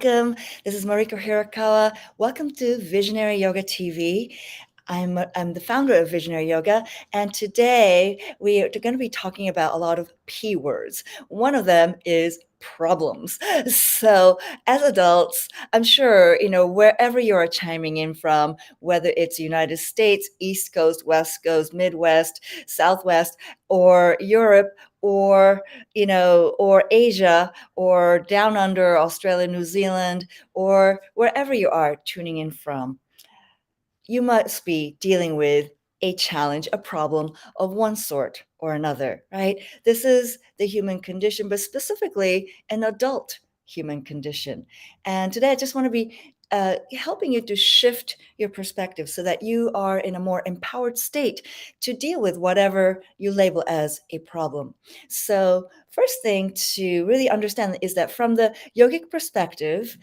Welcome. This is Mariko Hirakawa. Welcome to Visionary Yoga TV. I'm the founder of Visionary Yoga, and today we are going to be talking about a lot of P words. One of them is problems. So, as adults, I'm sure, wherever you are chiming in from, whether it's United States, East Coast, West Coast, Midwest, Southwest, or Europe, or Asia, or down under Australia, New Zealand, or wherever you are tuning in from, you must be dealing with a challenge, a problem of one sort or another, right? This is the human condition, but specifically an adult human condition. And today I just want to be helping you to shift your perspective so that you are in a more empowered state to deal with whatever you label as a problem. So, first thing to really understand is that from the yogic perspective,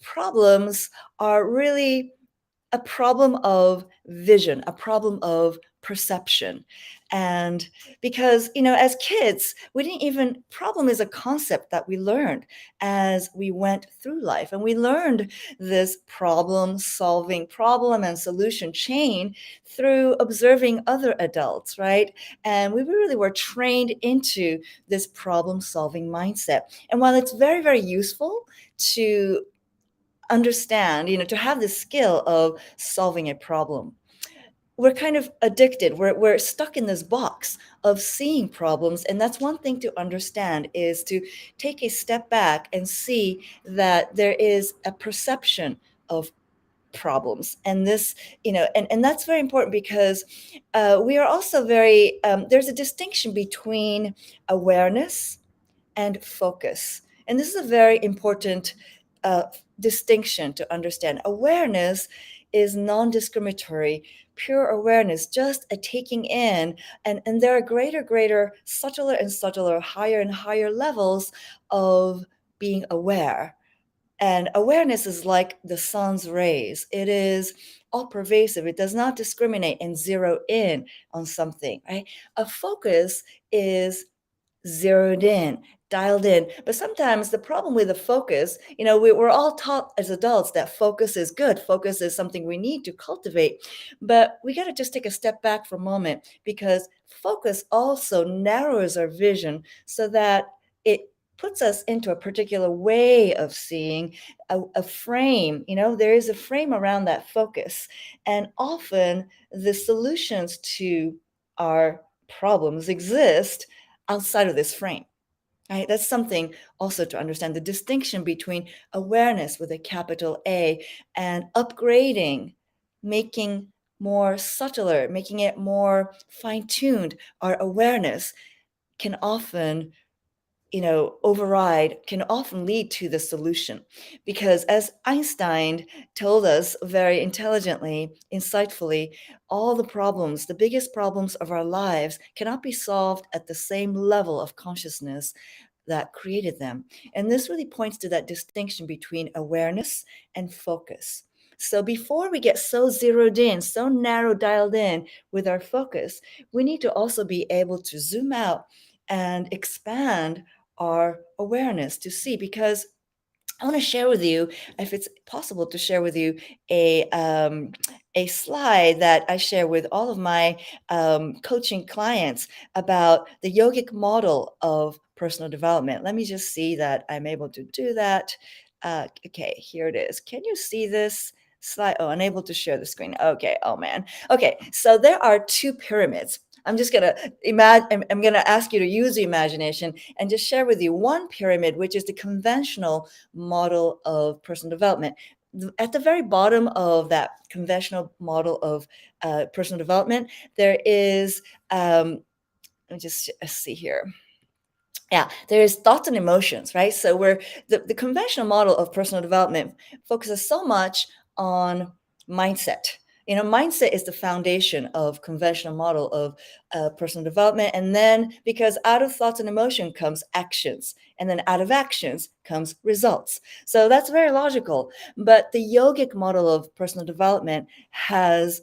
problems are really a problem of vision, a problem of perception. And because, as kids, we didn't even, problem is a concept that we learned as we went through life. And we learned this problem solving, problem and solution chain through observing other adults, right? And we really were trained into this problem solving mindset. And while it's very, very useful to understand, to have the skill of solving a problem, we're kind of addicted. We're stuck in this box of seeing problems. And that's one thing to understand, is to take a step back and see that there is a perception of problems. And this, and that's very important because we are also very, there's a distinction between awareness and focus. And this is a very important uh, distinction to understand. Awareness is non-discriminatory, pure awareness, just a taking in. And there are greater, subtler and subtler, higher and higher levels of being aware. And awareness is like the sun's rays. It is all pervasive. It does not discriminate and zero in on something, right? A focus is zeroed in, dialed in. But sometimes the problem with the focus, we're all taught as adults that focus is good. Focus is something we need to cultivate. But we got to just take a step back for a moment, because focus also narrows our vision so that it puts us into a particular way of seeing, a frame. There is a frame around that focus. And often the solutions to our problems exist outside of this frame, right? That's something also to understand, the distinction between awareness with a capital A and upgrading, making more subtler, making it more fine-tuned. Our awareness can often, override, can often lead to the solution. Because as Einstein told us very intelligently, insightfully, all the problems, the biggest problems of our lives, cannot be solved at the same level of consciousness that created them. And this really points to that distinction between awareness and focus. So before we get so zeroed in, so narrow dialed in with our focus, we need to also be able to zoom out and expand our awareness to see. Because I want to share with you, if it's possible to share with you a slide that I share with all of my coaching clients about the yogic model of personal development. Let me just see that I'm able to do that. Okay, here it is. Can you see this slide? Oh, unable to share the screen. Okay, oh man. Okay, so there are two pyramids. I'm just gonna imagine. I'm gonna ask you to use the imagination and just share with you one pyramid, which is the conventional model of personal development. At the very bottom of that conventional model of personal development, there is, let me just see here. Yeah, there is thoughts and emotions, right? So where the conventional model of personal development focuses so much on mindset. Mindset is the foundation of conventional model of personal development. And then, because out of thoughts and emotion comes actions, and then out of actions comes results. So that's very logical. But the yogic model of personal development has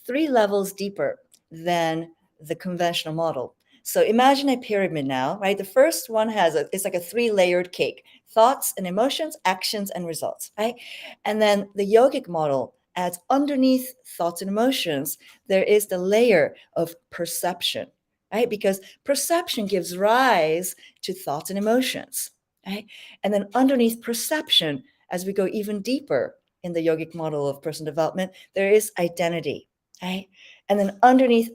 three levels deeper than the conventional model. So imagine a pyramid now, right? The first one it's like a three-layered cake: thoughts and emotions, actions and results, right? And then the yogic model adds underneath thoughts and emotions, there is the layer of perception, right? Because perception gives rise to thoughts and emotions, right? And then underneath perception, as we go even deeper in the yogic model of personal development, there is identity, right? And then underneath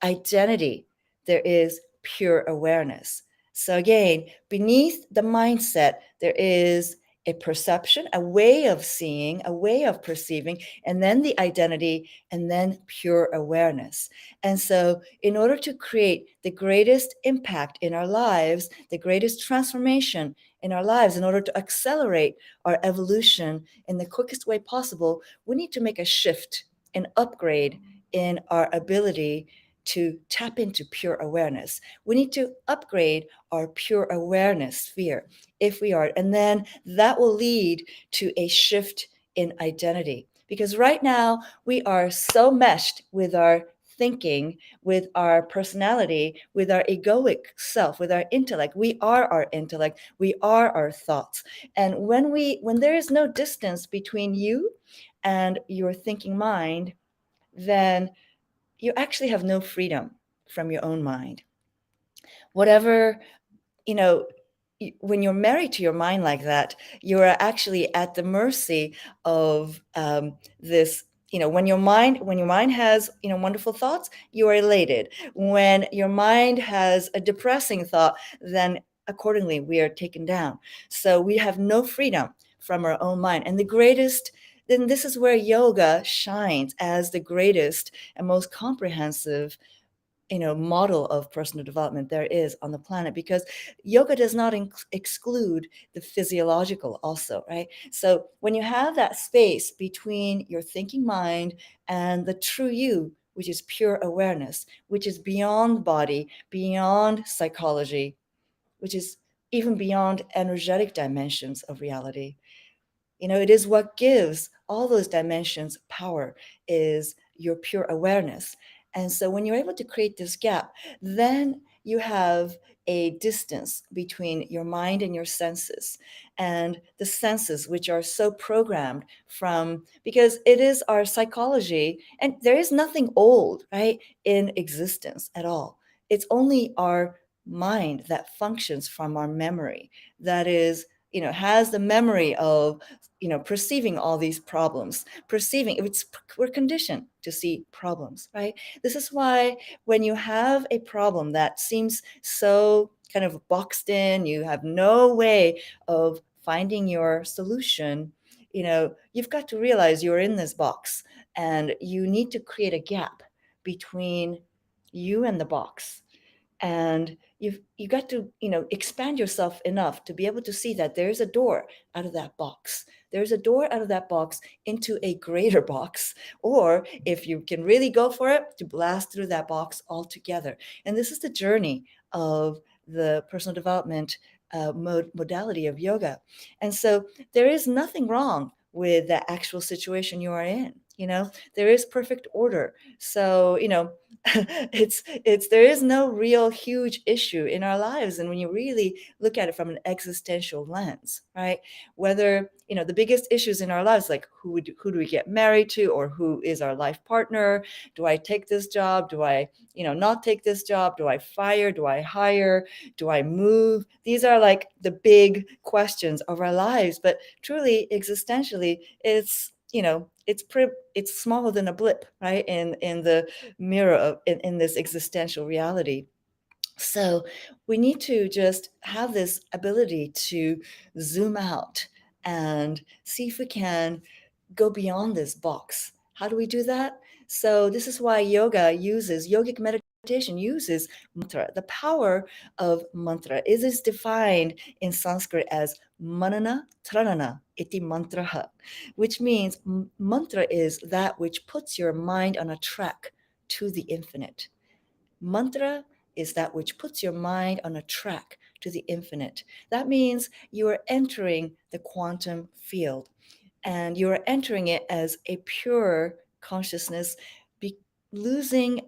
identity, there is pure awareness. So again, beneath the mindset, there is a perception, a way of seeing, a way of perceiving, and then the identity, and then pure awareness. And so, in order to create the greatest impact in our lives, the greatest transformation in our lives, in order to accelerate our evolution in the quickest way possible, we need to make a shift, an upgrade in our ability to tap into pure awareness. We need to upgrade our pure awareness sphere if we are, and then that will lead to a shift in identity. Because right now we are so meshed with our thinking, with our personality, with our egoic self, with our intellect. We are our intellect, we are our thoughts. And when there is no distance between you and your thinking mind, then you actually have no freedom from your own mind. Whatever, you know, when you're married to your mind like that, you're actually at the mercy of this. When your mind has wonderful thoughts, you are elated. When your mind has a depressing thought, then accordingly we are taken down. So we have no freedom from our own mind. And the greatest, then this is where yoga shines as the greatest and most comprehensive model of personal development there is on the planet, because yoga does not exclude the physiological also, right? So when you have that space between your thinking mind and the true you, which is pure awareness, which is beyond body, beyond psychology, which is even beyond energetic dimensions of reality, it is what gives all those dimensions power, is your pure awareness. And so when you're able to create this gap, then you have a distance between your mind and your senses. And the senses, which are so programmed from, because it is our psychology, and there is nothing old, right, in existence at all. It's only our mind that functions from our memory, that is, has the memory of perceiving all these problems, we're conditioned to see problems, right? This is why when you have a problem that seems so kind of boxed in, you have no way of finding your solution, you've got to realize you're in this box, and you need to create a gap between you and the box. And you got to expand yourself enough to be able to see that there's a door out of that box. There's a door out of that box into a greater box, or if you can really go for it, to blast through that box altogether. And this is the journey of the personal development modality of yoga. And so there is nothing wrong with the actual situation you are in. There is perfect order. So there is no real huge issue in our lives. And when you really look at it from an existential lens, right? Whether the biggest issues in our lives, like who do we get married to, or who is our life partner? Do I take this job? Do I not take this job? Do I fire? Do I hire? Do I move? These are like the big questions of our lives. But truly, existentially, it's smaller than a blip, right, in the mirror of in this existential reality. So we need to just have this ability to zoom out and see if we can go beyond this box. How do we do that? So this is why yogic meditation uses mantra. The power of mantra is defined in Sanskrit as manana tranana iti mantraha, which means mantra is that which puts your mind on a track to the infinite. Mantra is that which puts your mind on a track to the infinite. That means you are entering the quantum field, and you are entering it as a pure consciousness, be losing,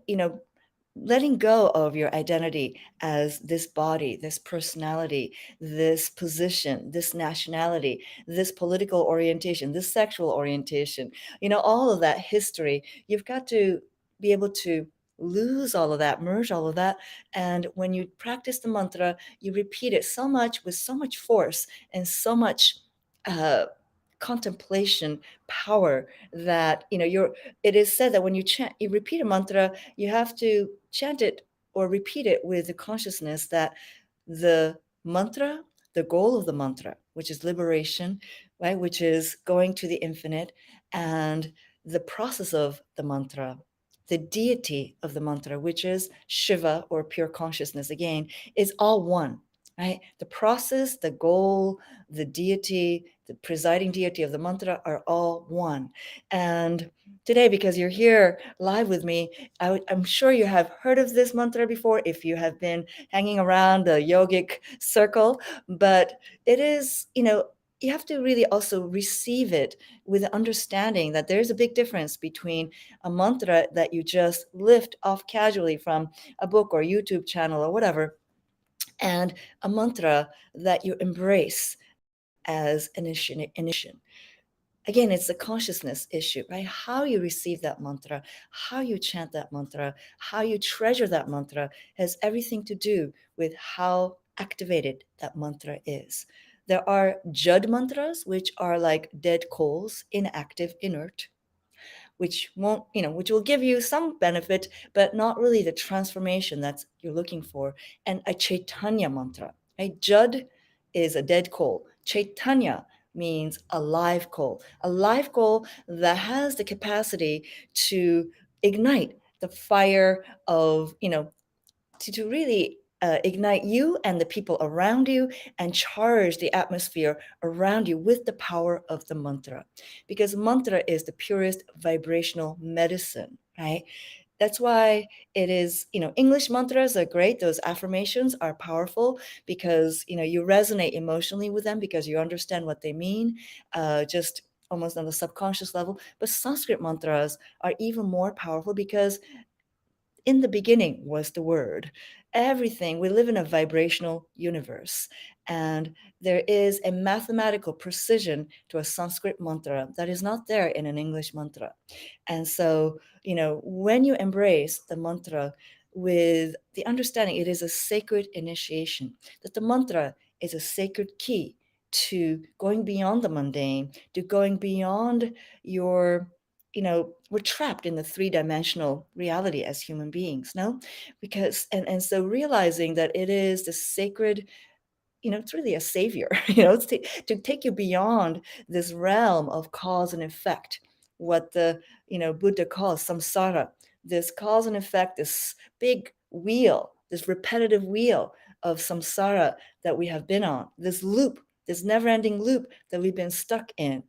letting go of your identity as this body, this personality, this position, this nationality, this political orientation, this sexual orientation, all of that history. You've got to be able to lose all of that, merge all of that. And when you practice the mantra, you repeat it so much with so much force and so much uh, contemplation power that it is said that when you repeat a mantra, you have to chant it or repeat it with the consciousness that the mantra, the goal of the mantra, which is liberation, right, which is going to the infinite, and the process of the mantra, the deity of the mantra, which is Shiva or pure consciousness, again, is all one, right? The process, the goal, the deity, the presiding deity of the mantra are all one. And today, because you're here live with me, I'm sure you have heard of this mantra before if you have been hanging around the yogic circle, but it is, you have to really also receive it with the understanding that there's a big difference between a mantra that you just lift off casually from a book or YouTube channel or whatever, and a mantra that you embrace as an initiation. Again, it's a consciousness issue, right? How you receive that mantra, how you chant that mantra, how you treasure that mantra has everything to do with how activated that mantra is. There are Jud mantras, which are like dead coals, inactive, inert, which will give you some benefit, but not really the transformation that you're looking for. And a Chaitanya mantra, right? Jud is a dead coal. Chaitanya means a live coal that has the capacity to ignite the fire of, to really ignite you and the people around you and charge the atmosphere around you with the power of the mantra. Because mantra is the purest vibrational medicine, right? That's why it is, English mantras are great. Those affirmations are powerful because, you resonate emotionally with them because you understand what they mean, just almost on the subconscious level. But Sanskrit mantras are even more powerful because in the beginning was the word. Everything, we live in a vibrational universe. And there is a mathematical precision to a Sanskrit mantra that is not there in an English mantra. And so, when you embrace the mantra with the understanding it is a sacred initiation, that the mantra is a sacred key to going beyond the mundane, to going beyond your we're trapped in the three-dimensional reality as human beings, no? Because and so realizing that it is the sacred, it's really a savior, it's to take you beyond this realm of cause and effect, what the Buddha calls samsara, this cause and effect, this big wheel, this repetitive wheel of samsara that we have been on, this loop, this never-ending loop that we've been stuck in.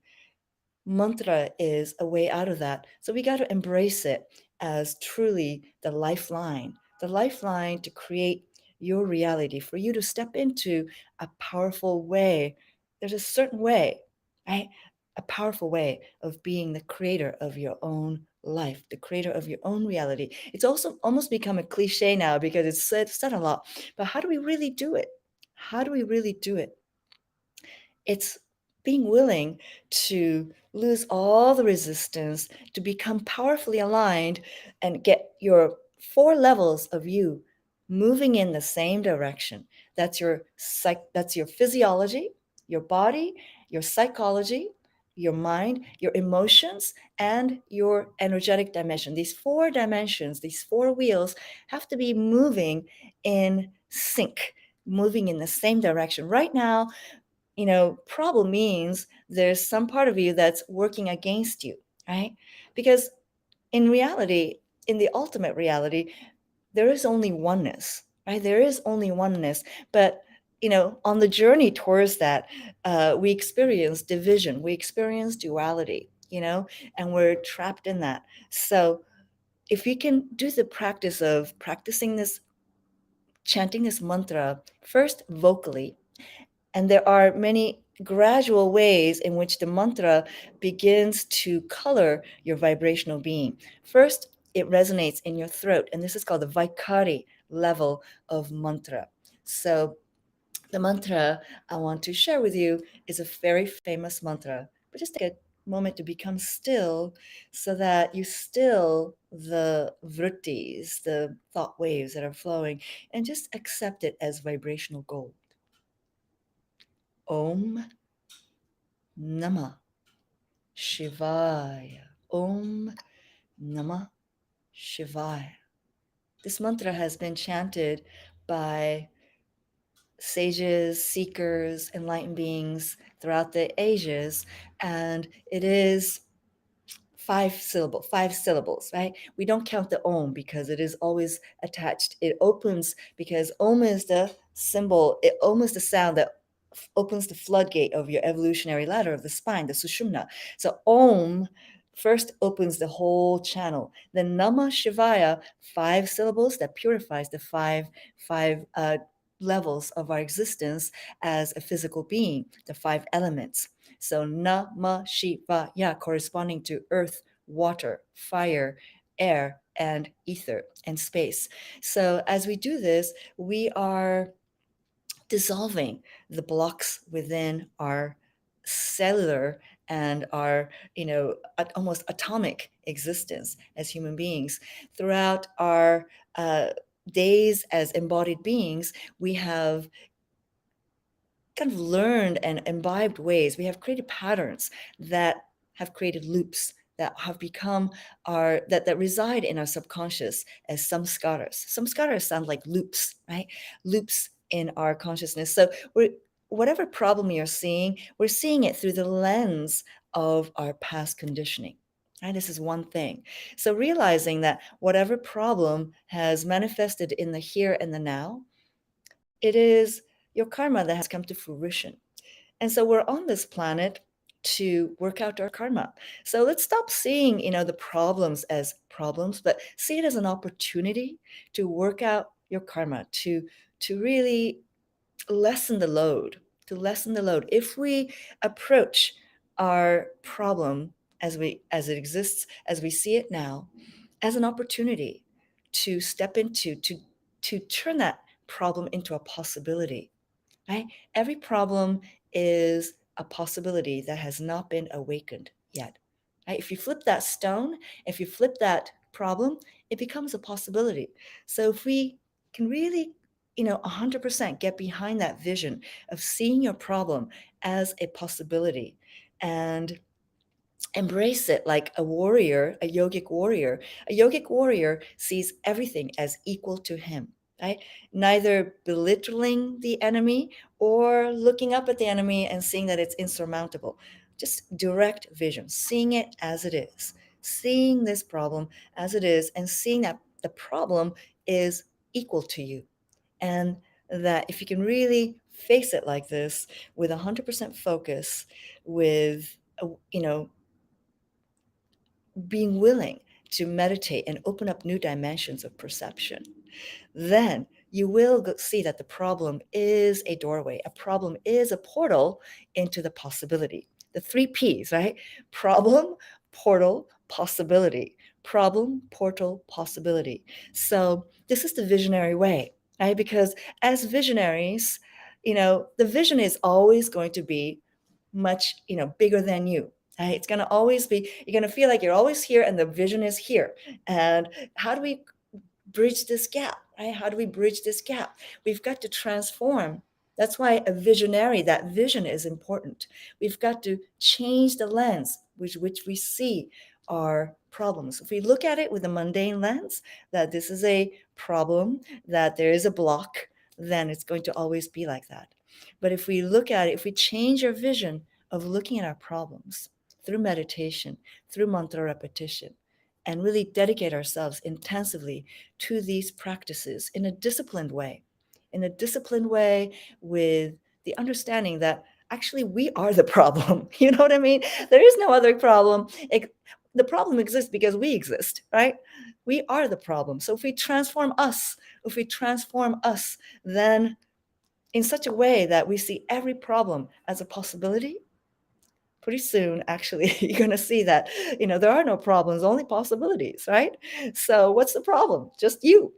Mantra is a way out of that. So we got to embrace it as truly the lifeline to create your reality, for you to step into a powerful way. There's a certain way, right? A powerful way of being the creator of your own life, the creator of your own reality. It's also almost become a cliche now because it's said a lot. But how do we really do it? How do we really do it? It's being willing to lose all the resistance, to become powerfully aligned and get your four levels of you moving in the same direction. That's your physiology, your body, your psychology, your mind, your emotions, and your energetic dimension. These four dimensions, these four wheels have to be moving in sync, moving in the same direction. Right now, problem means there's some part of you that's working against you, right? Because in reality, in the ultimate reality, there is only oneness, right? There is only oneness. But, on the journey towards that, we experience division, we experience duality, and we're trapped in that. So if you can do the practice of practicing this, chanting this mantra, first vocally, and there are many gradual ways in which the mantra begins to color your vibrational being. First, it resonates in your throat. And this is called the Vaikari level of mantra. So the mantra I want to share with you is a very famous mantra, but just take a moment to become still so that you still the vrittis, the thought waves that are flowing, and just accept it as vibrational gold. Om Namah Shivaya. Om Namah Shivaya. This mantra has been chanted by sages, seekers, enlightened beings throughout the ages, and it is five syllables, right? We don't count the om because it is always attached. It opens because om is the symbol, om is the sound that opens the floodgate of your evolutionary ladder of the spine, the sushumna. So om first opens the whole channel. Then Namah Shivaya, 5 syllables that purifies the five levels of our existence as a physical being, the 5 elements. So Nama Shivaya corresponding to earth, water, fire, air, and ether and space. So as we do this, we are dissolving the blocks within our cellular and our almost atomic existence as human beings. Throughout our days as embodied beings, we have kind of learned and imbibed ways. We have created patterns that have created loops that have become our that reside in our subconscious as samskaras. Samskaras sound like loops, right? Loops in our consciousness. So whatever problem you're seeing, we're seeing it through the lens of our past conditioning. Right? This is one thing. So realizing that whatever problem has manifested in the here and the now, it is your karma that has come to fruition. And so we're on this planet to work out our karma. So let's stop seeing, the problems as problems, but see it as an opportunity to work out your karma, to really lessen the load, If we approach our problem as it exists, as we see it now, as an opportunity to step into, to turn that problem into a possibility, right? Every problem is a possibility that has not been awakened yet, right? If you flip that stone, if you flip that problem, it becomes a possibility. So if we can really 100% get behind that vision of seeing your problem as a possibility and embrace it like a warrior, a yogic warrior. A yogic warrior sees everything as equal to him, right? Neither belittling the enemy or looking up at the enemy and seeing that it's insurmountable. Just direct vision, seeing it as it is, seeing this problem as it is, and seeing that the problem is equal to you. And that if you can really face it like this with 100% focus, with, you know, being willing to meditate and open up new dimensions of perception, then you will see that the problem is a doorway. A problem is a portal into the possibility. The 3 P's, right? Problem, portal, possibility. Problem, portal, possibility. So this is the visionary way, right? Because as visionaries, the vision is always going to be much, bigger than you. Right? It's going to always be, you're going to feel like you're always here and the vision is here. And how do we bridge this gap, right? How do we bridge this gap? We've got to transform. That's why a visionary, that vision is important. We've got to change the lens with which we see our problems. If we look at it with a mundane lens, that this is a problem, that there is a block, then it's going to always be like that. But if we look at it, if we change our vision of looking at our problems through meditation, through mantra repetition, and really dedicate ourselves intensively to these practices in a disciplined way with the understanding that actually we are the problem. You know what I mean? There is no other problem. The problem exists because we exist, right? We are the problem. So if we transform us, then in such a way that we see every problem as a possibility, pretty soon, actually, you're going to see that, there are no problems, only possibilities, right? So what's the problem? Just you.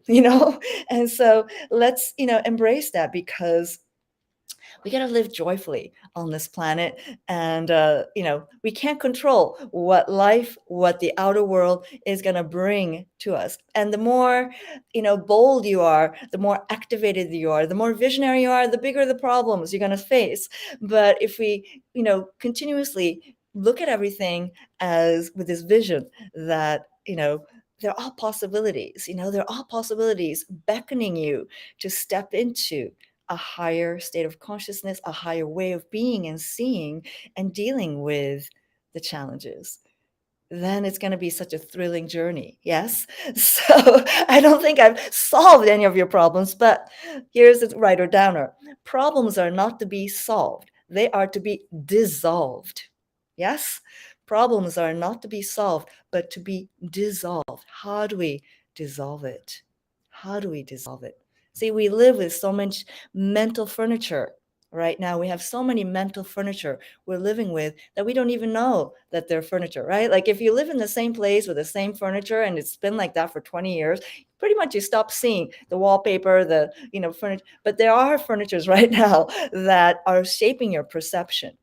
And so let's, embrace that, because we got to live joyfully on this planet. And we can't control what the outer world is going to bring to us. And the more bold you are, the more activated you are, the more visionary you are, the bigger the problems you're going to face. But if we continuously look at everything as with this vision that they're all possibilities, they're all possibilities beckoning you to step into a higher state of consciousness, a higher way of being and seeing and dealing with the challenges, then it's going to be such a thrilling journey. Yes. So I don't think I've solved any of your problems, but here's the writer downer. Problems are not to be solved, they are to be dissolved. Yes. Problems are not to be solved, but to be dissolved. How do we dissolve it? How do we dissolve it? See, we live with so much mental furniture right now. We have so many mental furniture we're living with that we don't even know that they're furniture, right? Like if you live in the same place with the same furniture and it's been like that for 20 years, pretty much you stop seeing the wallpaper, the furniture. But there are furnitures right now that are shaping your perception.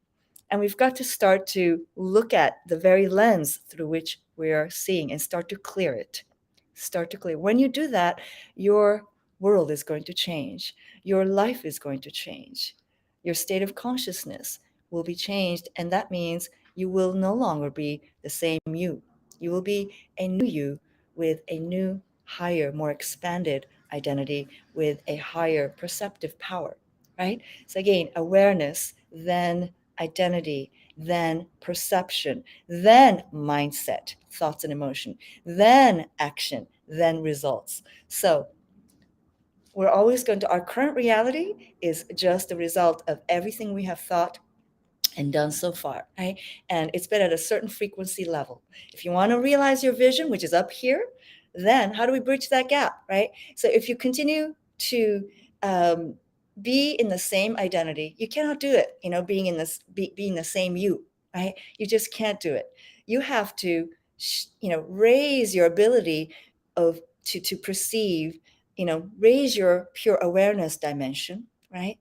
And we've got to start to look at the very lens through which we are seeing and start to clear it. Start to clear. When you do that, your world is going to change. Your life is going to change. Your state of consciousness will be changed. And that means you will no longer be the same you. You will be a new you with a new, higher, more expanded identity with a higher perceptive power, right? So again, awareness, then identity, then perception, then mindset, thoughts and emotion, then action, then results. So we're always going to, our current reality is just the result of everything we have thought and done so far, right? And it's been at a certain frequency level. If you want to realize your vision, which is up here, then how do we bridge that gap, right? So if you continue to um, be in the same identity, you cannot do it, being in this, being the same you, right? You just can't do it. You have to, raise your ability to perceive, raise your pure awareness dimension, right?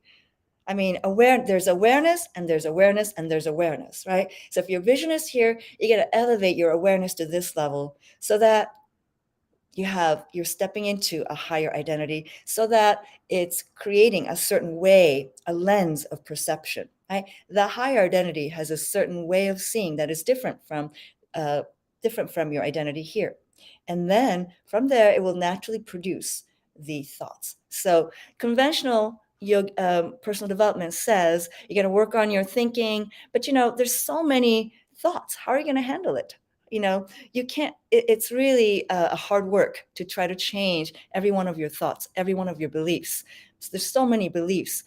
I mean, there's awareness and there's awareness and there's awareness, right? So if your vision is here, you got to elevate your awareness to this level so that you're stepping into a higher identity, so that it's creating a certain way, a lens of perception, right? The higher identity has a certain way of seeing that is uh, different from your identity here. And then from there, it will naturally produce the thoughts. So conventional yoga, personal development says you got to work on your thinking, but there's so many thoughts. How are you going to handle it? You can't, it's really a hard work to try to change every one of your thoughts, every one of your beliefs. So there's so many beliefs.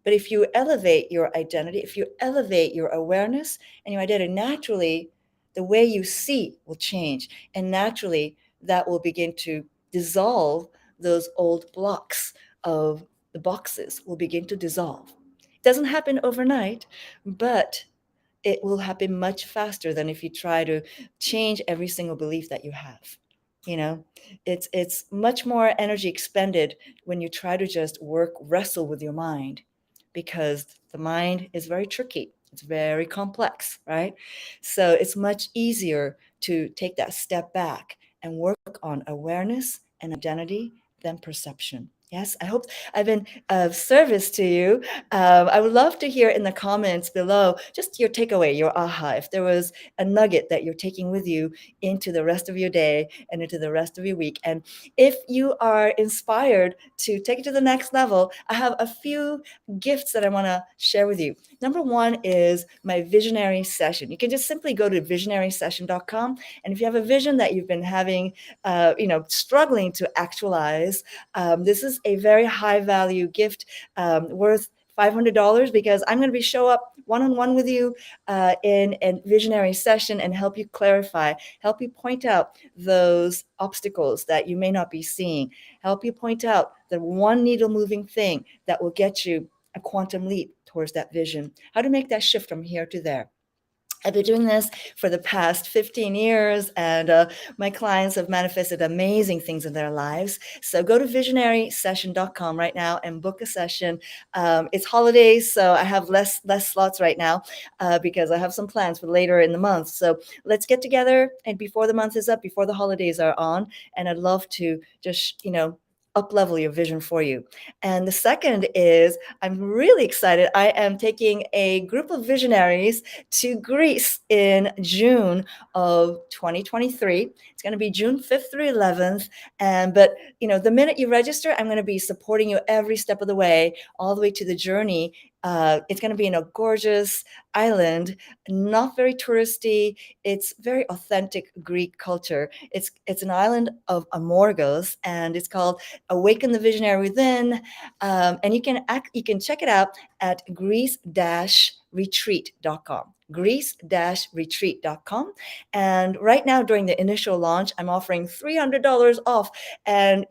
But if you elevate your identity, if you elevate your awareness and your identity, naturally, the way you see will change. And naturally, that will begin to dissolve those old blocks of the boxes, will begin to dissolve. It doesn't happen overnight, but it will happen much faster than if you try to change every single belief that you have. It's much more energy expended when you try to just wrestle with your mind, because the mind is very tricky. It's very complex, right? So it's much easier to take that step back and work on awareness and identity than perception. Yes, I hope I've been of service to you. I would love to hear in the comments below just your takeaway, your aha, if there was a nugget that you're taking with you into the rest of your day and into the rest of your week. And if you are inspired to take it to the next level, I have a few gifts that I want to share with you. Number one is my visionary session. You can just simply go to visionarysession.com. And if you have a vision that you've been having, struggling to actualize, this is a very high value gift worth $500, because I'm going to be show up one-on-one with you in a visionary session and help you clarify, help you point out those obstacles that you may not be seeing, help you point out the one needle moving thing that will get you a quantum leap towards that vision, how to make that shift from here to there. I've been doing this for the past 15 years, and my clients have manifested amazing things in their lives. So go to visionarysession.com right now and book a session. It's holidays, so I have less slots right now because I have some plans for later in the month. So let's get together, and before the month is up, before the holidays are on, and I'd love to just up level your vision for you. And the second is I'm really excited. I am taking a group of visionaries to Greece in June of 2023. It's going to be June 5th through 11th. But the minute you register, I'm going to be supporting you every step of the way, all the way to the journey. It's going to be in a gorgeous island, not very touristy. It's very authentic Greek culture. It's an island of Amorgos, and it's called Awaken the Visionary Within. And you can check it out at greece-retreat.com. greece-retreat.com. And right now, during the initial launch, I'm offering $300 off. And,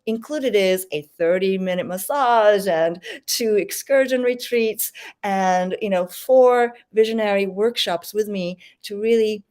included is a 30-minute massage and 2 excursion retreats and, 4 visionary workshops with me to really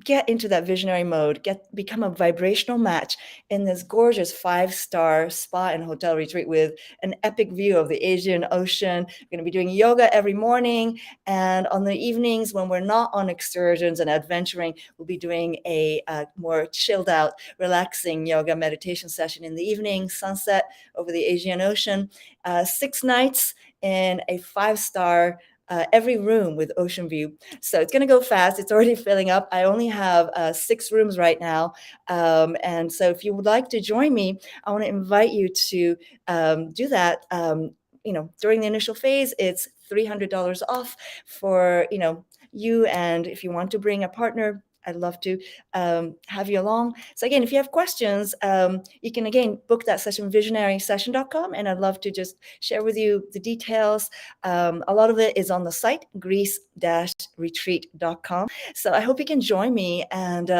get into that visionary mode, become a vibrational match in this gorgeous 5-star spa and hotel retreat with an epic view of the Asian Ocean. We're going to be doing yoga every morning, and on the evenings when we're not on excursions and adventuring, we'll be doing a more chilled out, relaxing yoga meditation session in the evening, sunset over the Asian Ocean. 6 nights in a 5-star every room with ocean view. So it's going to go fast. It's already filling up. I only have 6 rooms right now. And so if you would like to join me, I want to invite you to do that. During the initial phase, it's $300 off for, you. And if you want to bring a partner, I'd love to have you along. So again, if you have questions, you can again book that session, visionarysession.com, and I'd love to just share with you the details. A lot of it is on the site, greece-retreat.com. So I hope you can join me and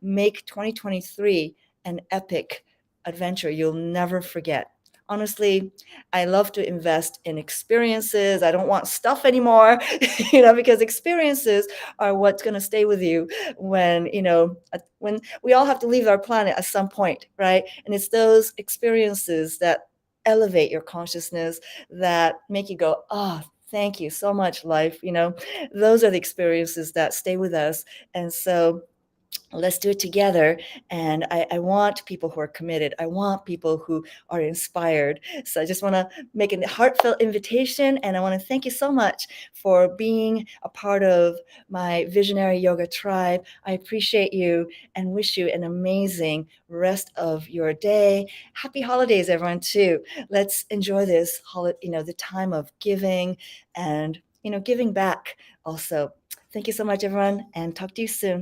make 2023 an epic adventure you'll never forget. Honestly, I love to invest in experiences. I don't want stuff anymore, because experiences are what's going to stay with you when we all have to leave our planet at some point, right? And it's those experiences that elevate your consciousness, that make you go, oh, thank you so much, life. Those are the experiences that stay with us. And so let's do it together. And I want people who are committed. I want people who are inspired. So I just want to make a heartfelt invitation. And I want to thank you so much for being a part of my Visionary Yoga tribe. I appreciate you and wish you an amazing rest of your day. Happy holidays, everyone, too. Let's enjoy this the time of giving and, giving back also. Thank you so much, everyone, and talk to you soon.